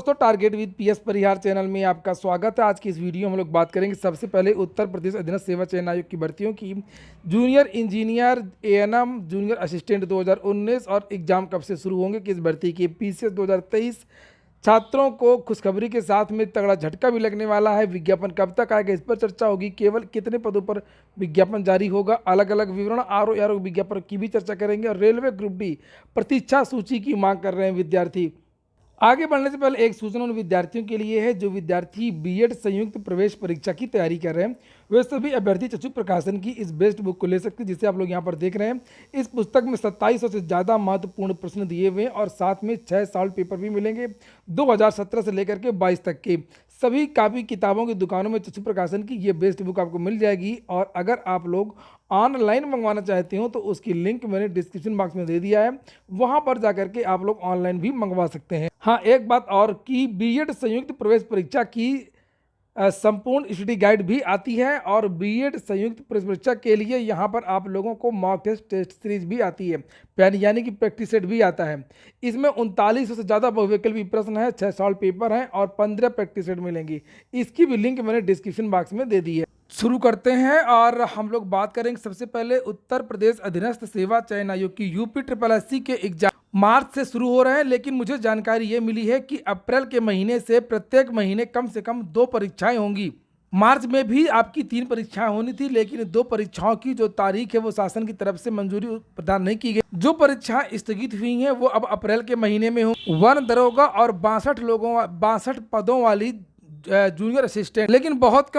दोस्तों, target with PS Parihar channel में आपका स्वागत है। आज की इस वीडियो में हम लोग बात करेंगे सबसे पहले उत्तर प्रदेश अधीनस्थ सेवा चयन आयोग की भर्तियों की। Junior engineer ANM junior assistant 2019 और एग्जाम कब से शुरू होंगे, किस भर्ती की। पीसीएस 2023 छात्रों को खुशखबरी के साथ में तगड़ा झटका भी लगने वाला है। विज्ञापन कब तक आएगा, इस पर चर्चा होगी। केवल कितने पदों पर विज्ञापन जारी होगा, अलग अलग विवरण आरओ विज्ञापन की भी चर्चा करेंगे। और रेलवे ग्रुप डी प्रतीक्षा सूची की मांग कर रहे हैं विद्यार्थी। आगे बढ़ने से पहले एक सूचना उन विद्यार्थियों के लिए है जो विद्यार्थी बीएड संयुक्त प्रवेश परीक्षा की तैयारी कर रहे हैं। वे सभी अभ्यर्थी चक्षु प्रकाशन की इस बेस्ट बुक को ले सकते हैं, जिसे आप लोग यहाँ पर देख रहे हैं। इस पुस्तक में 2700 से ज़्यादा महत्वपूर्ण प्रश्न दिए हुए हैं और साथ में 6 सॉल्व पेपर भी मिलेंगे 2017 से लेकर के 22 तक के। सभी कापी किताबों की दुकानों में चक्षु प्रकाशन की ये बेस्ट बुक आपको मिल जाएगी। और अगर आप लोग ऑनलाइन मंगवाना चाहते हो तो उसकी लिंक मैंने डिस्क्रिप्शन बॉक्स में दे दिया है, वहां पर जाकर के आप लोग ऑनलाइन भी मंगवा सकते हैं। हाँ, एक बात और कि बीएड संयुक्त प्रवेश परीक्षा की संपूर्ण स्टडी गाइड भी आती है और बीएड संयुक्त प्रवेश परीक्षा के लिए यहाँ पर आप लोगों को मॉक टेस्ट सीरीज भी आती है, यानी कि प्रैक्टिस सेट भी आता है। इसमें 3900 से ज़्यादा बहुविकल्पी प्रश्न है, 6 सॉल्व पेपर हैं और 15 प्रैक्टिस सेट मिलेंगी। इसकी भी लिंक मैंने डिस्क्रिप्शन बॉक्स में दे दी है। शुरू करते हैं और हम लोग बात करेंगे सबसे पहले उत्तर प्रदेश अधीनस्थ सेवा चयन आयोग की। यूपी SSSC के एग्जाम मार्च से शुरू हो रहे हैं, लेकिन मुझे जानकारी ये मिली है कि अप्रैल के महीने से प्रत्येक महीने कम से कम 2 परीक्षाएं होंगी। मार्च में भी आपकी 3 परीक्षाएं होनी थी, लेकिन 2 परीक्षाओं की जो तारीख है वो शासन की तरफ से मंजूरी प्रदान नहीं की गई। जो परीक्षाएं स्थगित हुई हैं वो अब अप्रैल के महीने में हो। वन दरोगा और 62 पदों वाली जूनियर असिस्टेंट, लेकिन बहुत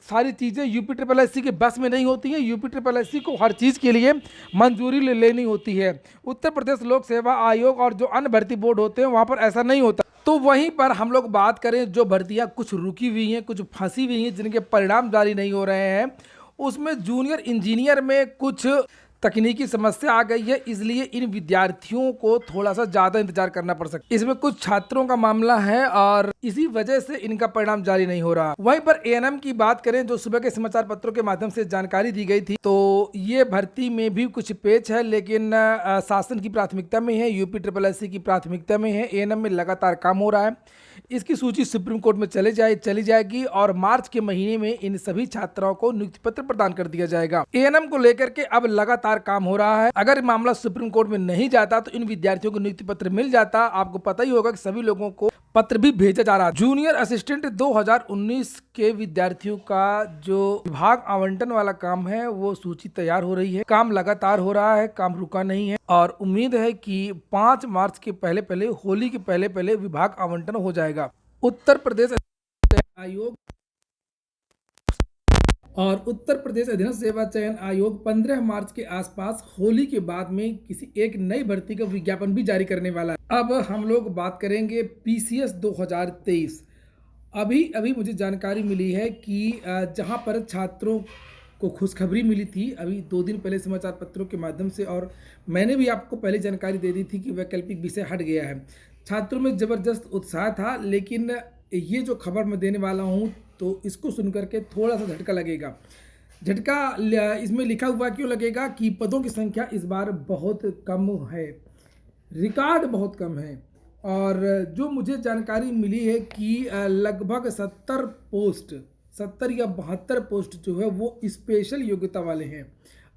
सारी चीज़ें यूपी SSSC के बस में नहीं होती हैं। यूपी SSSC को हर चीज़ के लिए मंजूरी लेनी होती है। उत्तर प्रदेश लोक सेवा आयोग और जो अन्य भर्ती बोर्ड होते हैं वहाँ पर ऐसा नहीं होता। तो वहीं पर हम लोग बात करें जो भर्तियाँ कुछ रुकी हुई हैं, कुछ फंसी हुई हैं, जिनके परिणाम जारी नहीं हो रहे हैं, उसमें जूनियर इंजीनियर में कुछ तकनीकी समस्या आ गई है, इसलिए इन विद्यार्थियों को थोड़ा सा ज़्यादा इंतजार करना पड़ सकता है। इसमें कुछ छात्रों का मामला है और इसी वजह से इनका परिणाम जारी नहीं हो रहा। वहीं पर एएनएम की बात करें, जो सुबह के समाचार पत्रों के माध्यम से जानकारी दी गई थी, तो ये भर्ती में भी कुछ पेच है, लेकिन शासन की प्राथमिकता में है, यूपी SSSC की प्राथमिकता में है। एएनएम में लगातार काम हो रहा है। इसकी सूची सुप्रीम कोर्ट में चली जाएगी और मार्च के महीने में इन सभी छात्राओं को नियुक्ति पत्र प्रदान कर दिया जाएगा। एएनएम को लेकर के अब लगातार काम हो रहा है। अगर मामला सुप्रीम कोर्ट में नहीं जाता तो इन विद्यार्थियों को नियुक्ति पत्र मिल जाता। आपको पता ही होगा कि सभी लोगों को पत्र भी भेजा जा रहा है। जूनियर असिस्टेंट 2019 के विद्यार्थियों का जो विभाग आवंटन वाला काम है वो सूची तैयार हो रही है। काम लगातार हो रहा है, काम रुका नहीं है और उम्मीद है कि 5 मार्च के पहले होली के पहले विभाग आवंटन हो जाएगा। उत्तर प्रदेश आयोग और उत्तर प्रदेश अधीनस्थ सेवा चयन आयोग 15 मार्च के आसपास होली के बाद में किसी एक नई भर्ती का विज्ञापन भी जारी करने वाला है। अब हम लोग बात करेंगे पीसीएस 2023। अभी मुझे जानकारी मिली है कि जहां पर छात्रों को खुशखबरी मिली थी अभी 2 दिन पहले समाचार पत्रों के माध्यम से, और मैंने भी आपको पहले जानकारी दे दी थी कि वैकल्पिक विषय हट गया है। छात्रों में ज़बरदस्त उत्साह था, लेकिन ये जो खबर मैं देने वाला हूँ तो इसको सुनकर के थोड़ा सा झटका लगेगा। झटका इसमें लिखा हुआ क्यों लगेगा कि पदों की संख्या इस बार बहुत कम है, रिकॉर्ड बहुत कम है। और जो मुझे जानकारी मिली है कि लगभग 70 या 72 पोस्ट जो है वो स्पेशल योग्यता वाले हैं।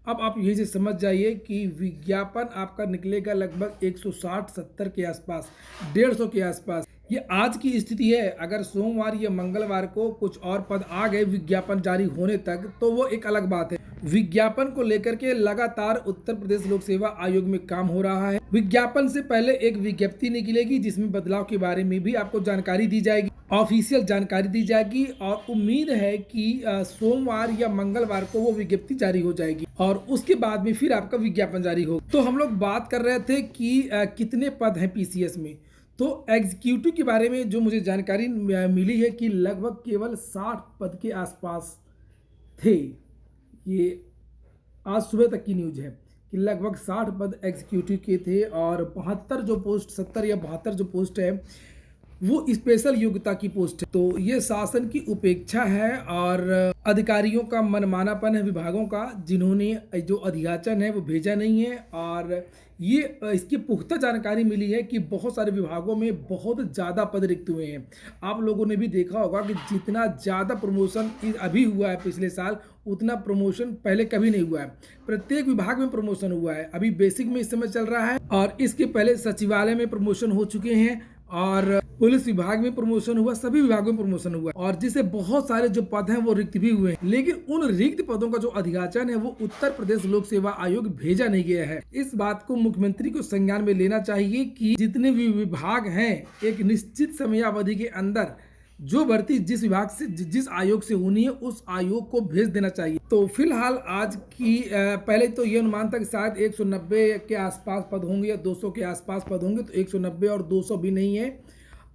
अब आप यही से समझ जाइए कि विज्ञापन आपका निकलेगा लगभग 160-70 के आसपास, 150 के आसपास। ये आज की स्थिति है। अगर सोमवार या मंगलवार को कुछ और पद आ गए विज्ञापन जारी होने तक तो वो एक अलग बात है। विज्ञापन को लेकर के लगातार उत्तर प्रदेश लोक सेवा आयोग में काम हो रहा है। विज्ञापन से पहले एक विज्ञप्ति निकलेगी जिसमें बदलाव के बारे में भी आपको जानकारी दी जाएगी, ऑफिशियल जानकारी दी जाएगी और उम्मीद है कि सोमवार या मंगलवार को वो विज्ञप्ति जारी हो जाएगी और उसके बाद में फिर आपका विज्ञापन जारी होगा। तो हम लोग बात कर रहे थे कि कितने पद हैं पीसीएस में। तो एग्जीक्यूटिव के बारे में जो मुझे जानकारी मिली है कि लगभग केवल 60 पद के आसपास थे। ये आज सुबह तक की न्यूज़ है कि लगभग 60 पद एग्जीक्यूटिव के थे और 72 जो पोस्ट 70 या 72 जो पोस्ट है वो स्पेशल योग्यता की पोस्ट है। तो ये शासन की उपेक्षा है और अधिकारियों का मनमानापन है विभागों का, जिन्होंने जो अधियाचन है वो भेजा नहीं है। और ये इसकी पुख्ता जानकारी मिली है कि बहुत सारे विभागों में बहुत ज़्यादा पद रिक्त हुए हैं। आप लोगों ने भी देखा होगा कि जितना ज़्यादा प्रमोशन अभी हुआ है पिछले साल, उतना प्रमोशन पहले कभी नहीं हुआ है। प्रत्येक विभाग में प्रमोशन हुआ है। अभी बेसिक में इस समय चल रहा है और इसके पहले सचिवालय में प्रमोशन हो चुके हैं और पुलिस विभाग में प्रमोशन हुआ, सभी विभागों में प्रमोशन हुआ और जिससे बहुत सारे जो पद हैं वो रिक्त भी हुए हैं। लेकिन उन रिक्त पदों का जो अधियाचन है वो उत्तर प्रदेश लोक सेवा आयोग भेजा नहीं गया है। इस बात को मुख्यमंत्री को संज्ञान में लेना चाहिए कि जितने भी विभाग हैं एक निश्चित समयावधि के अंदर जो भर्ती जिस विभाग से जिस आयोग से होनी है उस आयोग को भेज देना चाहिए। तो फिलहाल आज की पहले तो ये अनुमान था कि शायद 190 के आसपास पद होंगे या 200 के आसपास पद होंगे, तो 190 और 200 भी नहीं है।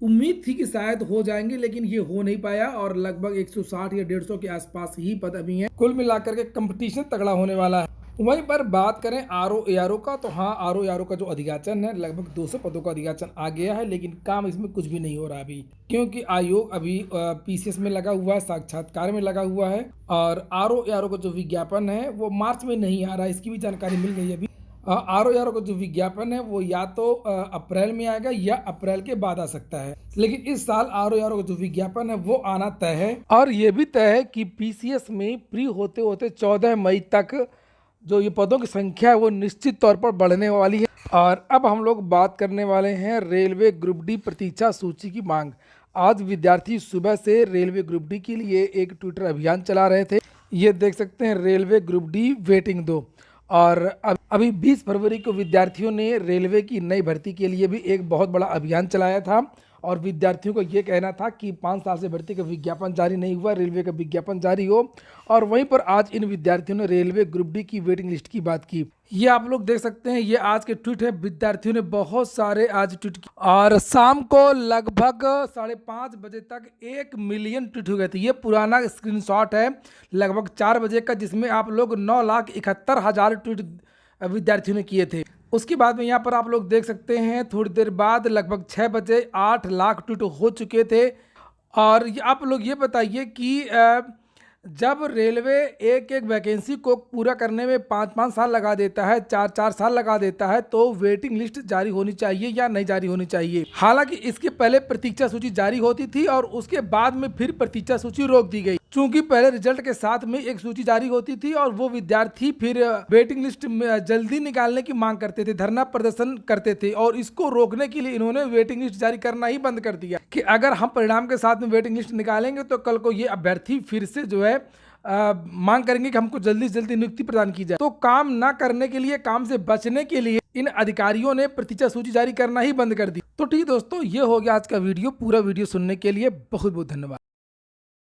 उम्मीद थी कि शायद हो जाएंगे लेकिन ये हो नहीं पाया और लगभग 160 या 150 के आसपास ही पद अभी हैं। कुल मिलाकर के कंपटीशन तगड़ा होने वाला है। वहीं पर बात करें आरओ एआरओ का, तो हाँ आरओ एआरओ का जो अधियाचन है लगभग 200 पदों का अधियाचन आ गया है, लेकिन काम इसमें कुछ भी नहीं हो रहा अभी, क्योंकि आयोग अभी पीसीएस में लगा हुआ है, साक्षात्कार में लगा हुआ है। और आरओ एआरओ का जो विज्ञापन है वो मार्च में नहीं आ रहा है, इसकी भी जानकारी मिल गई अभी। आरओ एआरओ का जो विज्ञापन है वो या तो अप्रैल में आएगा या अप्रैल के बाद आ सकता है, लेकिन इस साल आरओ एआरओ का जो विज्ञापन है वो आना तय है। और ये भी तय है कि पीसीएस में प्री होते होते 14 मई तक जो ये पदों की संख्या है वो निश्चित तौर पर बढ़ने वाली है। और अब हम लोग बात करने वाले हैं रेलवे ग्रुप डी प्रतीक्षा सूची की मांग। आज विद्यार्थी सुबह से रेलवे ग्रुप डी के लिए एक ट्विटर अभियान चला रहे थे। ये देख सकते हैं रेलवे ग्रुप डी वेटिंग 2। और अभी 20 फरवरी को विद्यार्थियों ने रेलवे की नई भर्ती के लिए भी एक बहुत बड़ा अभियान चलाया था और विद्यार्थियों को ये कहना था कि 5 साल से भर्ती का विज्ञापन जारी नहीं हुआ, रेलवे का विज्ञापन जारी हो। और वहीं पर आज इन विद्यार्थियों ने रेलवे ग्रुप डी की वेटिंग लिस्ट की बात की। ये आप लोग देख सकते हैं, ये आज के ट्वीट है। विद्यार्थियों ने बहुत सारे आज ट्वीट किए और शाम को लगभग 5:30 बजे तक 1 मिलियन ट्वीट हो गए थे। ये पुराना स्क्रीनशॉट है लगभग 4 बजे का, जिसमें आप लोग 9,71,000 ट्वीट विद्यार्थियों ने किए थे। उसके बाद में यहाँ पर आप लोग देख सकते हैं थोड़ी देर बाद लगभग 6 बजे 8 लाख ट्वीट हो चुके थे। और आप लोग ये बताइए कि जब रेलवे एक वैकेंसी को पूरा करने में 5-5 साल लगा देता है, 4-4 साल लगा देता है, तो वेटिंग लिस्ट जारी होनी चाहिए या नहीं जारी होनी चाहिए। हालांकि इसके पहले प्रतीक्षा सूची जारी होती थी और उसके बाद में फिर प्रतीक्षा सूची रोक दी गई, चूंकि पहले रिजल्ट के साथ में एक सूची जारी होती थी और वो विद्यार्थी फिर वेटिंग लिस्ट में जल्दी निकालने की मांग करते थे, धरना प्रदर्शन करते थे। और इसको रोकने के लिए इन्होंने वेटिंग लिस्ट जारी करना ही बंद कर दिया कि अगर हम परिणाम के साथ में वेटिंग लिस्ट निकालेंगे तो कल को ये अभ्यर्थी फिर से जो है मांग करेंगे कि हमको जल्दी से जल्दी नियुक्ति प्रदान की जाए। तो काम ना करने के लिए, काम से बचने के लिए इन अधिकारियों ने प्रतीक्षा सूची जारी करना ही बंद कर दी। तो ठीक दोस्तों, ये हो गया आज का वीडियो। पूरा वीडियो सुनने के लिए बहुत बहुत धन्यवाद।